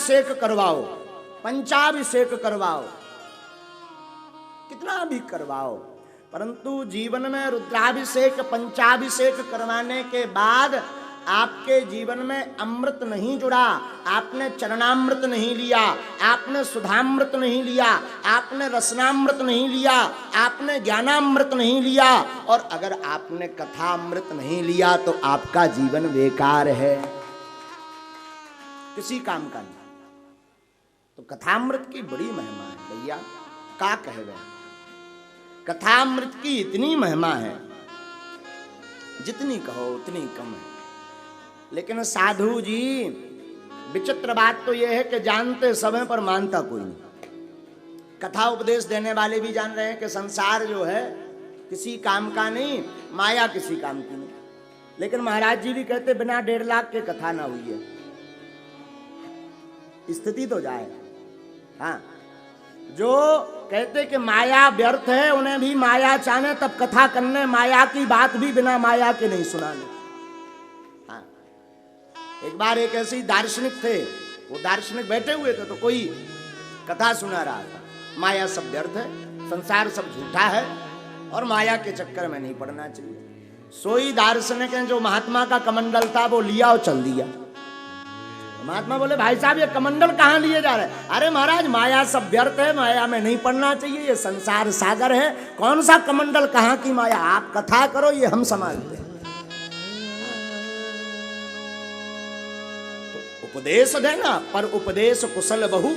रुद्राभिषेक करवाओ, पंचाभिषेक करवाओ, कितना भी करवाओ, परंतु जीवन में रुद्राभिषेक पंचाभिषेक करवाने के बाद आपके जीवन में अमृत नहीं जुड़ा, आपने चरणामृत नहीं लिया, आपने सुधामृत नहीं लिया, आपने रसनामृत नहीं लिया, आपने ज्ञानामृत नहीं लिया, और अगर आपने कथामृत नहीं लिया तो आपका जीवन बेकार है, किसी काम का नहीं। तो कथामृत की बड़ी महिमा है भैया, क्या कहे गए, कथामृत की इतनी महिमा है, जितनी कहो उतनी कम है। लेकिन साधु जी, विचित्र बात तो यह है कि जानते सब हैं पर मानता कोई नहीं। कथा उपदेश देने वाले भी जान रहे हैं कि संसार जो है किसी काम का नहीं, माया किसी काम की नहीं, लेकिन महाराज जी भी कहते बिना 1.5 लाख के कथा ना हुई है, स्थिति तो जाए। हाँ, जो कहते कि माया व्यर्थ है, उन्हें भी माया चाहे तब कथा करने, माया की बात भी बिना माया के नहीं सुनाने। हाँ, एक बार एक ऐसे दार्शनिक थे, वो दार्शनिक बैठे हुए थे तो कोई कथा सुना रहा था, माया सब व्यर्थ है, संसार सब झूठा है और माया के चक्कर में नहीं पड़ना चाहिए। सोई दार्शनिक जो महात्मा का कमंडल था वो लिया और चल दिया। महात्मा बोले भाई साहब ये कमंडल कहाँ लिए जा रहे हैं? अरे महाराज माया सब व्यर्थ है, माया में नहीं पड़ना चाहिए, ये संसार सागर है, कौन सा कमंडल कहाँ की माया, आप कथा करो ये हम संभालते हैं। तो उपदेश देना पर उपदेश कुशल बहु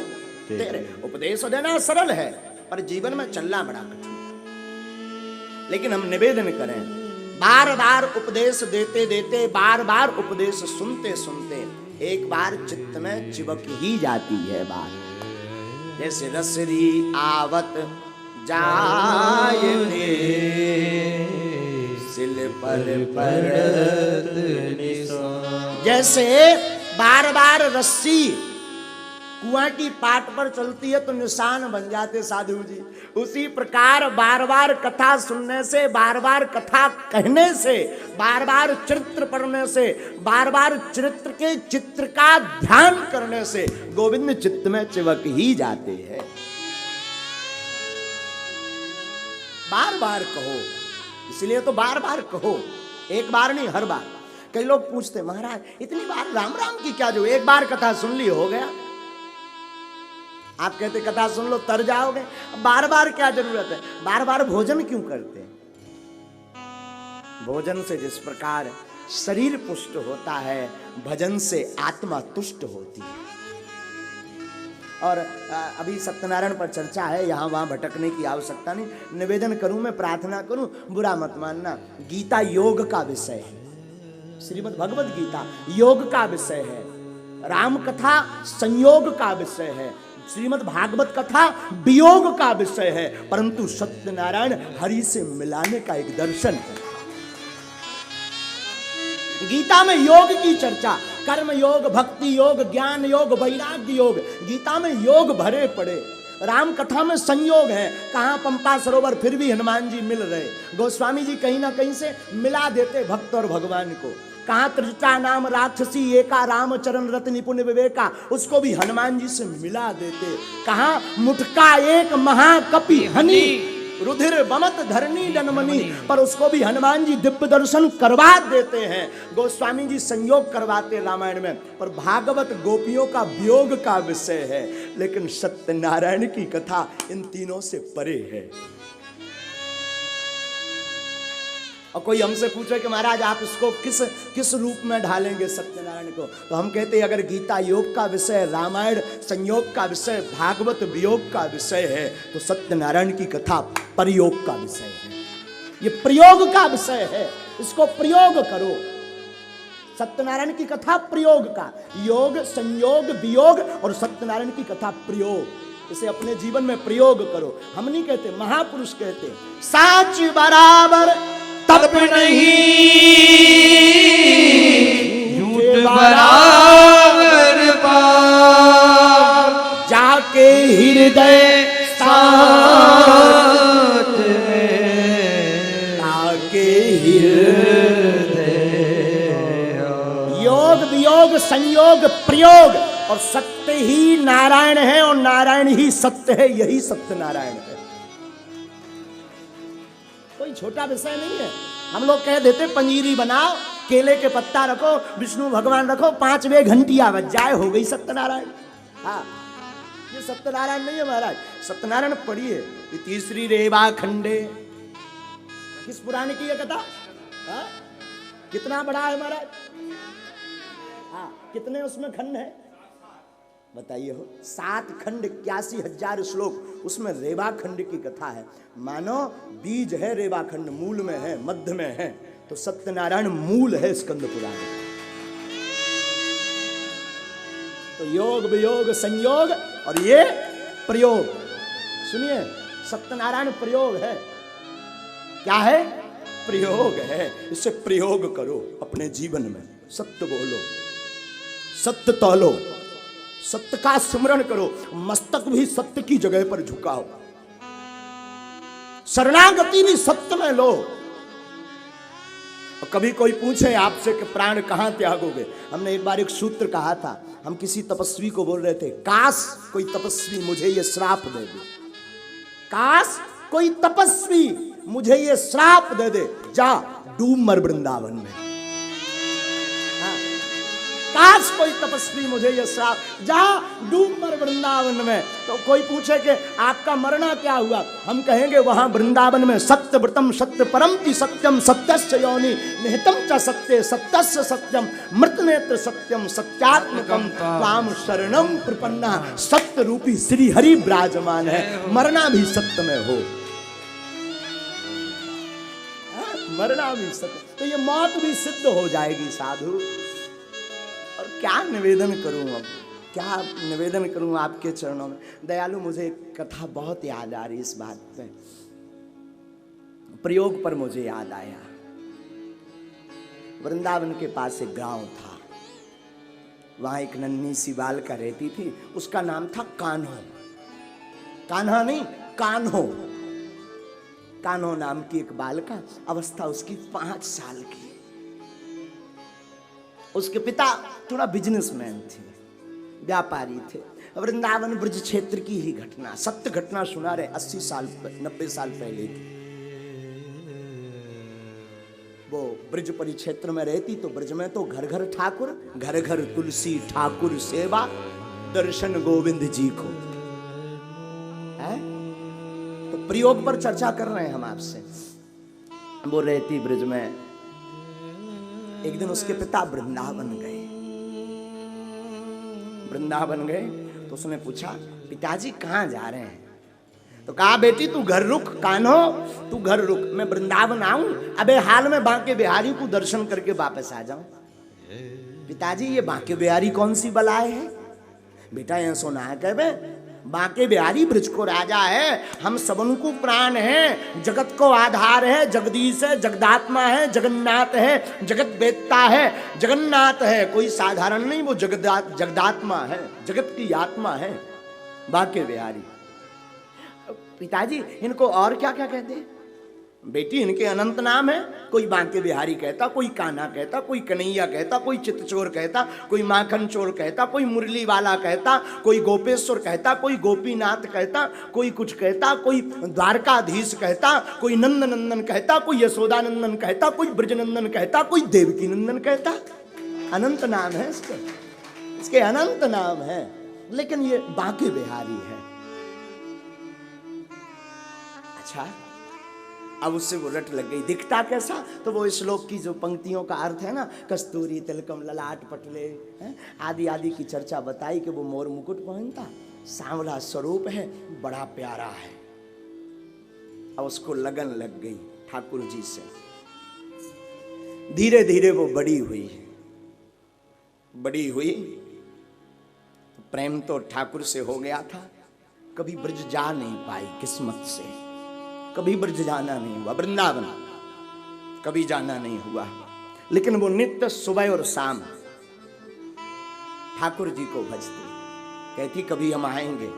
तेरे, उपदेश देना सरल है पर जीवन में चलना बड़ा कठिन। लेकिन हम निवेदन करें, बार बार उपदेश देते देते, बार बार उपदेश सुनते सुनते एक बार चित्त में चिपक ही जाती है बात। जैसे रसरी आवत जाए सिल पर पड़त निशान, जैसे बार बार रस्सी कुआं की पाट पर चलती है तो निशान बन जाते साधु जी, उसी प्रकार बार बार कथा सुनने से, बार बार कथा कहने से, बार बार चरित्र पढ़ने से, बार बार चरित्र के चित्र का ध्यान करने से गोविंद चित्त में चिपक ही जाते हैं। बार बार कहो, इसलिए तो बार बार कहो, एक बार नहीं हर बार। कई लोग पूछते महाराज इतनी बार राम राम की क्या जो, एक बार कथा सुन ली हो गया। आप कहते कथा सुन लो तर जाओगे, बार बार क्या जरूरत है, बार बार भोजन क्यों करते हैं? भोजन से जिस प्रकार शरीर पुष्ट होता है, भजन से आत्मा तुष्ट होती है। और अभी सत्यनारायण पर चर्चा है, यहाँ वहाँ भटकने की आवश्यकता नहीं। निवेदन करूं, मैं प्रार्थना करूं, बुरा मत मानना। गीता योग का विषय है, श्रीमद् भगवद गीता योग का विषय है, राम कथा संयोग का विषय है, श्रीमद् भागवत कथा वियोग का विषय है, परंतु सत्यनारायण हरि से मिलाने का एक दर्शन है। गीता में योग की चर्चा, कर्म योग, भक्ति योग, ज्ञान योग, वैराग्य योग, गीता में योग भरे पड़े। राम कथा में संयोग है, कहाँ पंपा सरोवर फिर भी हनुमान जी मिल रहे, गोस्वामी जी कहीं ना कहीं से मिला देते भक्त और भगवान को। कहाँ त्रिजटा नाम राक्षसी एका रामचरण रत निपुण विवेका, उसको भी हनुमान जी से मिला देते। कहाँ मुठका एक महाकपि हनि रुधिर बमत धरनी जनमनी, पर उसको भी हनुमान जी दिव्य दर्शन करवा देते हैं। गोस्वामी जी संयोग करवाते रामायण में, पर भागवत गोपियों का वियोग का विषय है, लेकिन सत्यनारायण की कथा इन तीनों से परे है। और कोई हमसे पूछे कि महाराज आप इसको किस रूप में ढालेंगे सत्यनारायण को, तो हम कहते हैं अगर गीता योग का विषय, रामायण संयोग का विषय, भागवत वियोग का विषय है, तो सत्यनारायण की कथा प्रयोग का विषय है। ये प्रयोग का विषय है, इसको प्रयोग करो। सत्यनारायण की कथा प्रयोग का, योग संयोग वियोग और सत्यनारायण की कथा प्रयोग, इसे अपने जीवन में प्रयोग करो। हम नहीं कहते, महापुरुष कहते साच बराबर तप नहीं, झूठ बराबर पाप, जाके हृदय साथ में, जाके हृदय। योग वियोग संयोग प्रयोग, और सत्य ही नारायण है और नारायण ही सत्य है, यही सत्य नारायण है। कोई छोटा विषय नहीं है। हम लोग कह देते पंजीरी बनाओ, केले के पत्ता रखो, विष्णु भगवान रखो, 5 वे घंटिया बज जाए, हो गई सत्यनारायण। हाँ, ये सत्यनारायण नहीं है महाराज। सत्यनारायण पढ़िए, तीसरी रेवा खंडे। किस पुराण की ये कथा? हाँ? कितना बड़ा है महाराज? हाँ, कितने उसमें खंड है बताइए? हो 7 खंड, 81,000 श्लोक, उसमें रेवा खंड की कथा है। मानो बीज है रेवा खंड, मूल में है, मध्य में है, तो सत्यनारायण मूल है स्कंद पुराण। तो योग वियोग संयोग और ये प्रयोग, सुनिए, सत्यनारायण प्रयोग है। क्या है? प्रयोग है। इसे प्रयोग करो अपने जीवन में। सत्य बोलो, सत्य तौलो, सत्य का स्मरण करो, मस्तक भी सत्य की जगह पर झुकाओ, शरणागति भी सत्य में लो। और कभी कोई पूछे आपसे कि प्राण कहां त्यागोगे, हमने एक बार एक सूत्र कहा था। हम किसी तपस्वी को बोल रहे थे, काश कोई तपस्वी मुझे ये श्राप दे दे, काश कोई तपस्वी मुझे ये श्राप दे दे, जा डूब मर वृंदावन में। काश कोई तपस्वी मुझे ये श्राप, जा डूब मर वृंदावन में। तो कोई पूछे कि आपका मरना क्या हुआ, हम कहेंगे वहां वृंदावन में सत्य व्रतम सत्य परम की सत्यम सत्यस्य योनि निहितम च सत्य सत्यस्य सत्यम मृत नेत्र सत्यम सत्यात्मकम त्वाम शरणम प्रपन्ना। सत्य रूपी श्री हरि विराजमान है, मरना भी सत्य में हो, मरना भी सत्य, तो ये मौत भी सिद्ध हो जाएगी साधु। और क्या निवेदन करूं, अब क्या निवेदन करूं आपके चरणों में। दयालु, मुझे एक कथा बहुत याद आ रही इस बात पे, प्रयोग पर मुझे याद आया। वृंदावन के पास एक गांव था, वहां एक नन्ही सी बालिका रहती थी, उसका नाम था कान्हो। कान्हा नहीं, कान्हो। कान्हो नाम की एक बालिका, अवस्था उसकी 5 साल की। उसके पिता थोड़ा बिजनेसमैन थे, व्यापारी थे। वृंदावन ब्रज क्षेत्र की ही घटना, सत्य घटना सुना रहे, 80 साल 90 साल पहले की। वो ब्रज परिक्षेत्र में रहती, तो ब्रज में तो घर घर ठाकुर, घर घर तुलसी ठाकुर सेवा, दर्शन गोविंद जी को है। तो प्रयोग पर चर्चा कर रहे हैं हम आपसे। वो रहती ब्रज में। एक दिन उसके पिता वृंदावन गए। वृंदावन गए तो उसने पूछा, पिताजी कहाँ जा रहे हैं? तो कहा, बेटी तू घर रुक, कान्हो तू घर रुक, मैं वृंदावन आऊं, अबे हाल में बांके बिहारी को दर्शन करके वापस आ जाऊं। पिताजी, ये बांके बिहारी कौन सी बलाए है? बेटा ये सुना है कहे, बांके बिहारी ब्रज को राजा है, हम सबन को प्राण है, जगत को आधार है, जगदीश है, जगदात्मा है, जगन्नाथ है, जगत वेत्ता है, जगन्नाथ है, कोई साधारण नहीं, वो जगदात्मा है, जगत की आत्मा है बांके बिहारी। पिताजी, इनको और क्या क्या कहते हैं? बेटी, इनके अनंत नाम है, कोई बांके बिहारी कहता, कोई कान्हा कहता, कोई कन्हैया कहता, कोई चित्तचोर कहता, कोई माखन चोर कहता, कोई मुरली वाला कहता, कोई गोपेश्वर कहता, कोई गोपीनाथ कहता, कोई कुछ कहता, कोई द्वारकाधीश कहता, कोई नंद नंदन कहता, कोई यशोदा नंदन कहता, कोई ब्रजनंदन कहता, कोई देवकी नंदन कहता। अनंत नाम है इसके, इसके अनंत नाम है, लेकिन ये बांके बिहारी है। अच्छा, अब उससे वो रट लग गई। दिखता कैसा? तो वो श्लोक की जो पंक्तियों का अर्थ है ना, कस्तूरी तिलकम ललाट पटले आदि आदि की चर्चा बताई कि वो मोर मुकुट पहनता, सांवला स्वरूप है, बड़ा प्यारा है। अब उसको लगन लग गई ठाकुर जी से। धीरे धीरे वो बड़ी हुई, बड़ी हुई तो प्रेम तो ठाकुर से हो गया था। कभी ब्रज जा नहीं पाई किस्मत से, कभी ब्रज जाना नहीं हुआ, वृंदावन कभी जाना नहीं हुआ। लेकिन वो नित्य सुबह और शाम ठाकुर जी को भजती, कहती कभी हम आएंगे।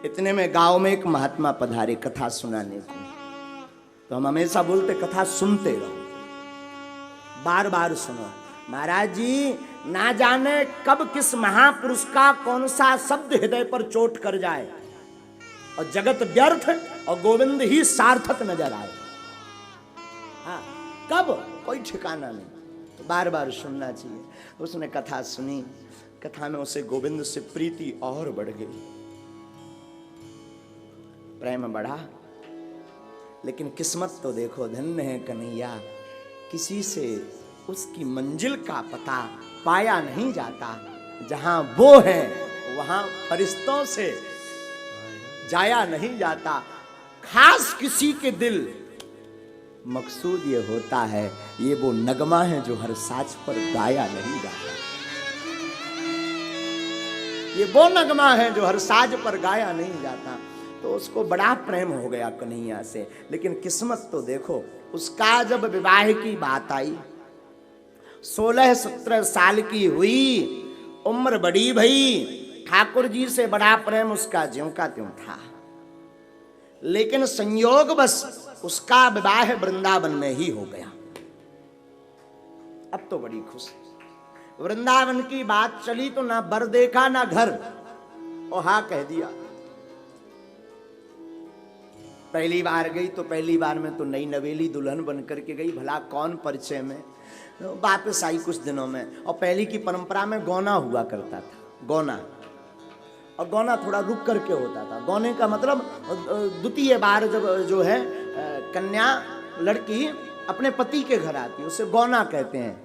इतने में गांव में एक महात्मा पधारे कथा सुनाने को, तो हम हमेशा बोलते कथा सुनते रहो, बार बार सुनो। महाराज जी ना जाने कब किस महापुरुष का कौन सा शब्द हृदय पर चोट कर जाए और जगत व्यर्थ और गोविंद ही सार्थक नजर आए। हाँ, कब कोई ठिकाना नहीं, तो बार बार सुनना चाहिए। उसने कथा सुनी, कथा में उसे गोविंद से प्रीति और बढ़ गई, प्रेम बढ़ा। लेकिन किस्मत तो देखो, धन्य है कन्हैया, किसी से उसकी मंजिल का पता पाया नहीं जाता। जहां वो है वहां फरिश्तों से जाया नहीं जाता। खास किसी के दिल मकसूद ये होता है, ये वो नगमा है जो हर साज पर गाया नहीं जाता। ये वो नगमा है जो हर साज पर गाया नहीं जाता। तो उसको बड़ा प्रेम हो गया कन्हैया से। लेकिन किस्मत तो देखो, उसका जब विवाह की बात आई, 16-17 साल की हुई, उम्र बड़ी भई, ठाकुर जी से बड़ा प्रेम उसका ज्यों का त्यों था। लेकिन संयोग बस उसका विवाह वृंदावन में ही हो गया। अब तो बड़ी खुशी। वृंदावन की बात चली तो ना बर देखा ना घर, और हाँ कह दिया। पहली बार गई तो पहली बार में तो नई नवेली दुल्हन बन करके गई, भला कौन परिचय में। वापस आई कुछ दिनों में, और पहली की परंपरा में गौना हुआ करता था, गौना। और गौना थोड़ा रुक करके होता था। गौने का मतलब द्वितीय बार जब जो है कन्या लड़की अपने पति के घर आती है, उसे गौना कहते हैं।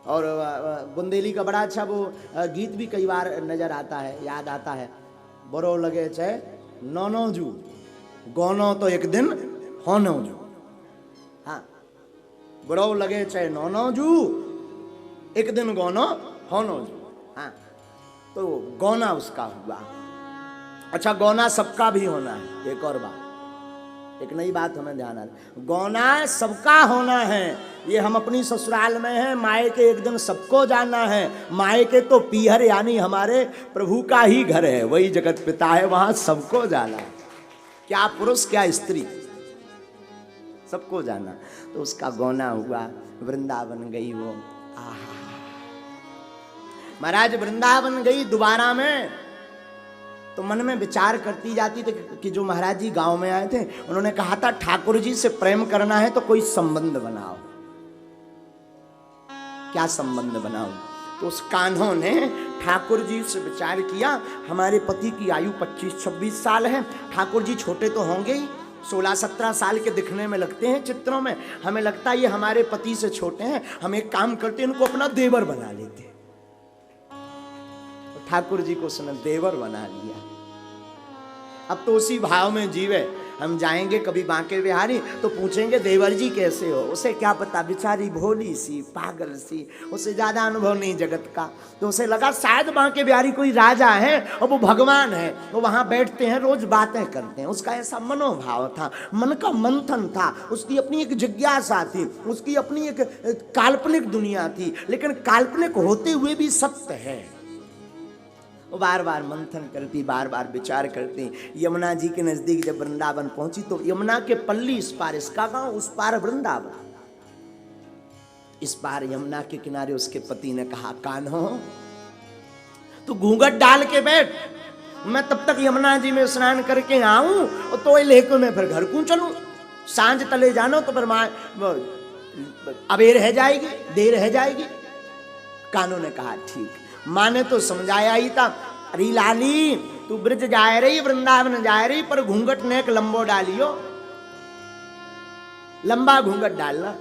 और बुंदेली का बड़ा अच्छा वो गीत भी कई बार नजर आता है, याद आता है। बरो लगे चाहे नौनो जू, गौनो तो एक दिन होनो जू। हाँ, बरो लगे चाहे नौनो जू, एक दिन गौनो होनो जू। हाँ, तो गौना उसका हुआ। अच्छा, गौना सबका भी होना है। एक और बात, एक नई बात हमें ध्यान आ रही, गौना सबका होना है। ये हम अपनी ससुराल में हैं, माए के एक दिन सबको जाना है। माए के तो पीहर यानी हमारे प्रभु का ही घर है, वही जगत पिता है, वहां सबको जाना है। क्या पुरुष क्या स्त्री, सबको जाना। तो उसका गौना हुआ, वृंदावन गई वो। आहा, महाराज वृंदावन गई दोबारा में, तो मन में विचार करती जाती थी कि जो महाराज जी गांव में आए थे, उन्होंने कहा था ठाकुर जी से प्रेम करना है तो कोई संबंध बनाओ। क्या संबंध बनाओ? तो उस कान्हों ने ठाकुर जी से विचार किया, हमारे पति की आयु 25-26 साल है, ठाकुर जी छोटे तो होंगे ही, 16-17 साल के दिखने में लगते हैं चित्रों में, हमें लगता है ये हमारे पति से छोटे हैं, हम एक काम करते हैं, इनको अपना देवर बना लेते हैं। ठाकुर जी को उसने देवर बना लिया। अब तो उसी भाव में जीवे। हम जाएंगे कभी बांके बिहारी तो पूछेंगे देवर जी कैसे हो, उसे क्या पता, बेचारी भोली सी पागल सी, उसे ज्यादा अनुभव नहीं जगत का। तो उसे लगा शायद बांके बिहारी कोई राजा है और वो भगवान है, वो वहां बैठते हैं रोज बातें करते हैं। उसका ऐसा मनोभाव था, मन का मंथन था, उसकी अपनी एक जिज्ञासा थी, उसकी अपनी एक काल्पनिक दुनिया थी, लेकिन काल्पनिक होते हुए भी सत्य है। वो बार बार मंथन करती, बार बार विचार करती। यमुना जी के नजदीक जब वृंदावन पहुंची तो यमुना के पल्ली इस पार इसका गांव, उस पार वृंदावन, इस पार यमुना के किनारे उसके पति ने कहा, कान्हो तू घूंघट डाल के बैठ, मैं तब तक यमुना जी में स्नान करके आऊं और तो लेके मैं फिर घर क्यों चलूं, सांझ तले जानो तो फिर अबेर रह जाएगी, देर रह जाएगी। कान्हो ने कहा ठीक। माँ ने तो समझाया ही था, अरे लाली तू ब्रज जाए रही, वृंदावन जाए रही, पर घूंघट ने एक लंबो डालियो, लंबा घूंघट डालना।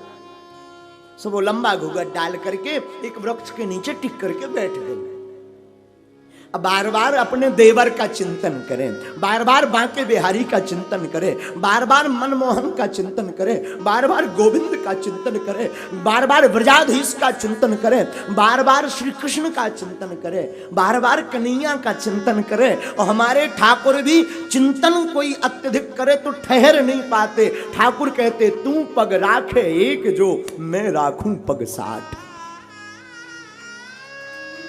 सो वो लंबा घूंघट डाल करके एक वृक्ष के नीचे टिक करके बैठ गए। अब बार बार अपने देवर का चिंतन करें, बार बार बांके बिहारी का चिंतन करें, बार बार मनमोहन का चिंतन करें, बार बार गोविंद का चिंतन करें, बार बार ब्रजाधीश का चिंतन करें, बार बार श्री कृष्ण का चिंतन करें, बार बार कन्हैया का चिंतन करें। और हमारे ठाकुर भी चिंतन कोई अत्यधिक करे तो ठहर नहीं पाते। ठाकुर कहते, तू पग राखे एक जो, मैं राखूं पग 60।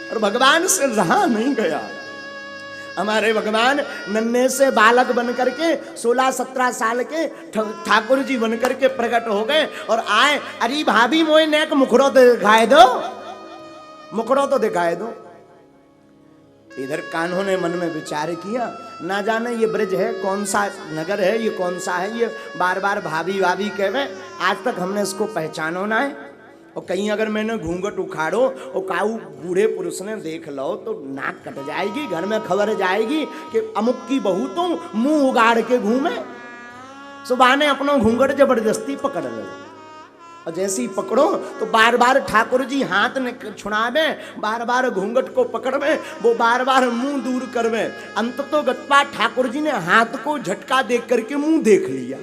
और भगवान से रहा नहीं गया। हमारे भगवान नन्हे से बालक बन करके 16-17 साल के ठाकुर जी बन करके प्रकट हो गए और आए। अरे भाभी मोए नेक मुखड़ो तो दिखाए दो, मुखड़ो तो दिखाए दो। इधर कान्हों ने मन में विचार किया, ना जाने ये ब्रज है कौन सा नगर है, ये कौन सा है, ये बार बार भाभी भाभी कहे, आज तक हमने इसको पहचानो ना है। और कहीं अगर मैंने घूंघट उखाड़ो और काऊ बूढ़े पुरुष ने देख लो तो नाक कट जाएगी, घर में खबर जाएगी कि अमुक की बहू तो मुंह उगाड़ के घूमे। सुबह ने अपना घूंघट जबरदस्ती पकड़ लो और जैसे ही पकड़ो तो बार बार ठाकुर जी हाथ ने छुड़ावे, बार बार घूंघट को पकड़वे, वो बार बार मुंह दूर करवे। अंत तो गत्पा ठाकुर जी ने हाथ को झटका देख करके मुंह देख लिया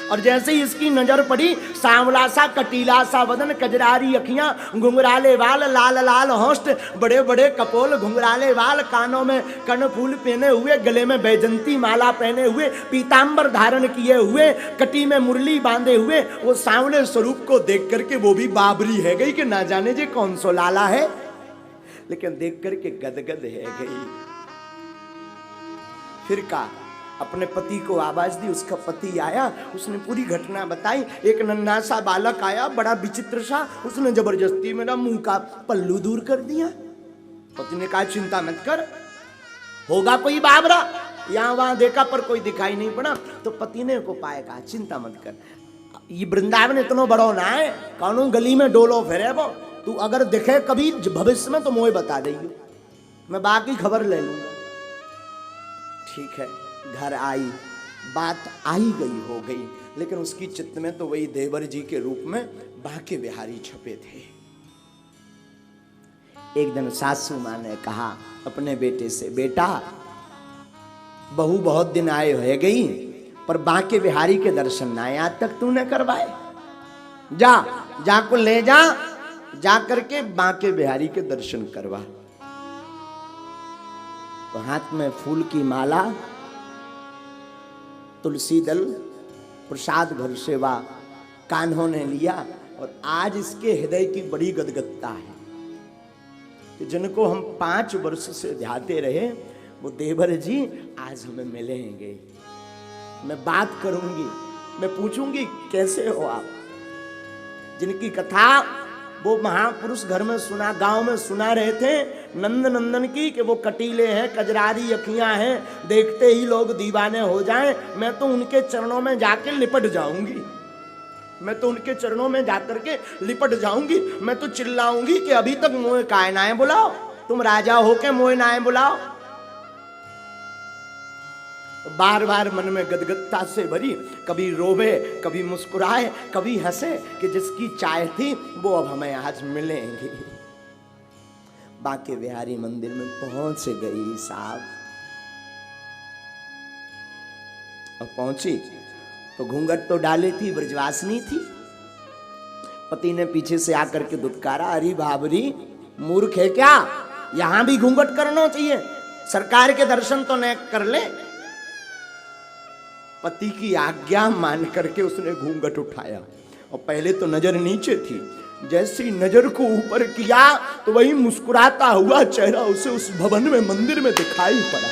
और जैसे ही इसकी नजर पड़ी, सांवला सा कटीला सा बदन, कजरारी अखियां, घुंघराले वाल, लाल लाल होस्ट, बड़े बड़े कपोल, घुंघराले वाल, कानों में कर्णफूल पहने हुए, गले में बैजंती माला पहने हुए, पीतांबर धारण किए हुए, कटी में मुरली बांधे हुए, वो सांवले स्वरूप को देख करके वो भी बाबरी है गई कि ना जाने जे कौन सो लाला है, लेकिन देख करके गदगद है गई। फिर का अपने पति को आवाज दी, उसका पति आया, उसने पूरी घटना बताई। एक नन्हा सा बालक आया, बड़ा विचित्र सा, उसने जबरदस्ती मेरा मुंह का पल्लू दूर कर दिया। पति ने कहा चिंता मत कर, होगा कोई बाबरा, यहां वहां देखा पर कोई दिखाई नहीं पड़ा। तो पति ने को पाए कहा चिंता मत कर, ये वृंदावन इतना बड़ो ना है, कौन गली में डोलो फिरे वो, तू अगर दिखे कभी भविष्य में तो मोए बता देगी, मैं बाकी खबर ले लूंगा। ठीक है, घर आई, बात आई गई हो गई, लेकिन उसकी चित्त में तो वही देवर जी के रूप में बांके बिहारी छपे थे। एक दिन सासू मां ने कहा अपने बेटे से, बेटा बहू बहुत दिन आए हो गई पर बांके बिहारी के दर्शन ना आए आज तक तूने करवाए, जा को ले जा करके बांके बिहारी के दर्शन करवा। तो हाथ में फूल की माला, तुलसी दल, प्रसाद भर सेवा कान्हों ने लिया और आज इसके हृदय की बड़ी गदगदता है कि जिनको हम 5 वर्ष से ध्याते रहे वो देवर जी आज हमें मिलेंगे। मैं बात करूंगी, मैं पूछूंगी कैसे हो आप, जिनकी कथा वो महापुरुष घर में सुना, गांव में सुना रहे थे नंद नंदन की कि वो कटीले हैं, कजरारी अखियां हैं, देखते ही लोग दीवाने हो जाएं। मैं तो उनके चरणों में जाके लिपट जाऊंगी, मैं तो उनके चरणों में जाकर के लिपट जाऊंगी। मैं तो चिल्लाऊंगी कि अभी तक मोए काय नाए बुलाओ, तुम राजा हो के मोए नाए बुलाओ। बार बार मन में गदगदता से भरी, कभी रोवे, कभी मुस्कुराए, कभी हंसे कि जिसकी चाह थी वो अब हमें आज मिलेंगे। बांके बिहारी मंदिर में पहुंच गई साहब। अब पहुंची तो घूंघट तो डाली थी, ब्रजवासिनी थी। पति ने पीछे से आकर के दुत्कारा, अरे बाबरी मूर्ख है क्या, यहां भी घूंघट करना चाहिए, सरकार के दर्शन तो न कर ले। पति की आज्ञा मान करके उसने घूंघट उठाया और पहले तो नजर नीचे थी, जैसी नजर को ऊपर किया तो वही मुस्कुराता हुआ चेहरा उसे उस भवन में मंदिर में दिखाई पड़ा।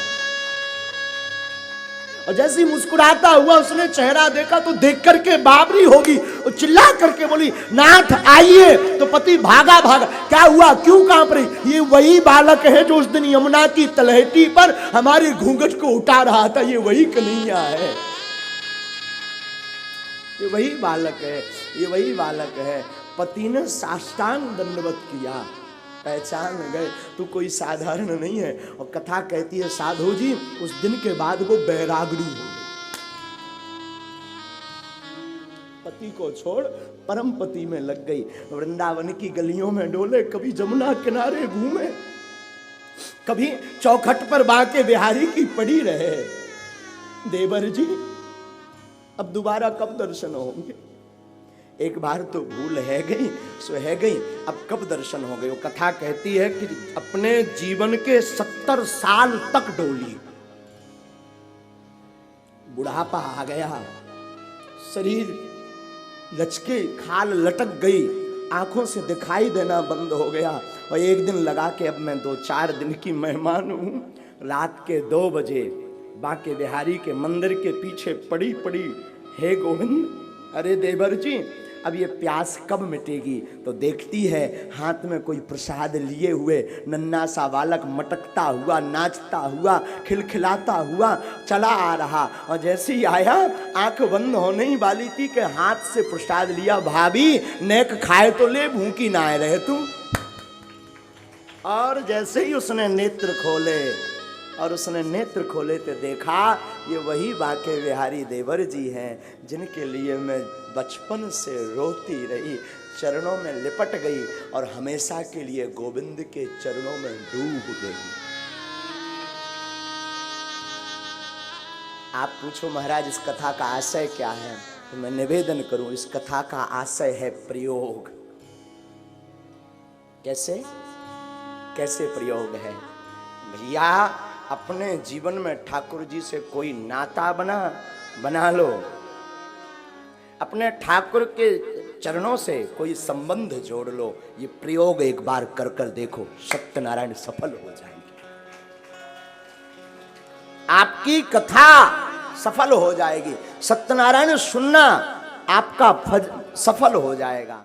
और जैसी मुस्कुराता हुआ उसने चेहरा देखा तो देख करके बाबरी होगी और चिल्ला करके बोली, नाथ आइए। तो पति भागा, क्या हुआ, क्यों कांप रही? ये वही बालक है जो उस दिन यमुना की तलहटी पर हमारे घूंघट को उठा रहा था, ये वही कन्हैया है, ये वही बालक है, ये वही बालक है। पति ने साष्टांग दंडवत किया, पहचान गए तू कोई साधारण नहीं है। और कथा कहती है साधु जी उस दिन के बाद वो बैरागड़ी हो गई, पति को छोड़ परम पति में लग गई। वृंदावन की गलियों में डोले, कभी जमुना किनारे घूमे, कभी चौखट पर बांके बिहारी की पड़ी रहे। देवर जी अब दोबारा कब दर्शन होंगे? एक बार तो भूल है गई सो है गई, अब कब दर्शन हो गए? वो कथा कहती है कि अपने जीवन के 70 साल तक डोली, बुढ़ापा आ गया, शरीर लचके, खाल लटक गई, आंखों से दिखाई देना बंद हो गया। और एक दिन लगा के अब मैं 2-4 दिन की मेहमान हूँ। रात के 2 बजे बांके बिहारी के मंदिर के पीछे पड़ी पड़ी, हे गोविंद, अरे देवर जी अब ये प्यास कब मिटेगी? तो देखती है हाथ में कोई प्रसाद लिए हुए नन्हा सा बालक मटकता हुआ, नाचता हुआ, खिलखिलाता हुआ चला आ रहा। और जैसे ही आया, आंख बंद होने ही वाली थी कि हाथ से प्रसाद लिया। भाभी नेक खाए तो ले, भूखी ना आए रहे तुम। और जैसे ही उसने नेत्र खोले तो देखा ये वही बांके बिहारी देवर जी हैं जिनके लिए मैं बचपन से रोती रही, चरणों में लिपट गई और हमेशा के लिए गोविंद के चरणों में डूब गई। आप पूछो महाराज इस कथा का आशय क्या है? तो मैं निवेदन करूं, इस कथा का आशय है प्रयोग। कैसे प्रयोग है भैया? अपने जीवन में ठाकुर जी से कोई नाता बना लो, अपने ठाकुर के चरणों से कोई संबंध जोड़ लो। ये प्रयोग एक बार कर देखो, सत्यनारायण सफल हो जाएंगे, आपकी कथा सफल हो जाएगी। सत्यनारायण सुनना आपका सफल हो जाएगा।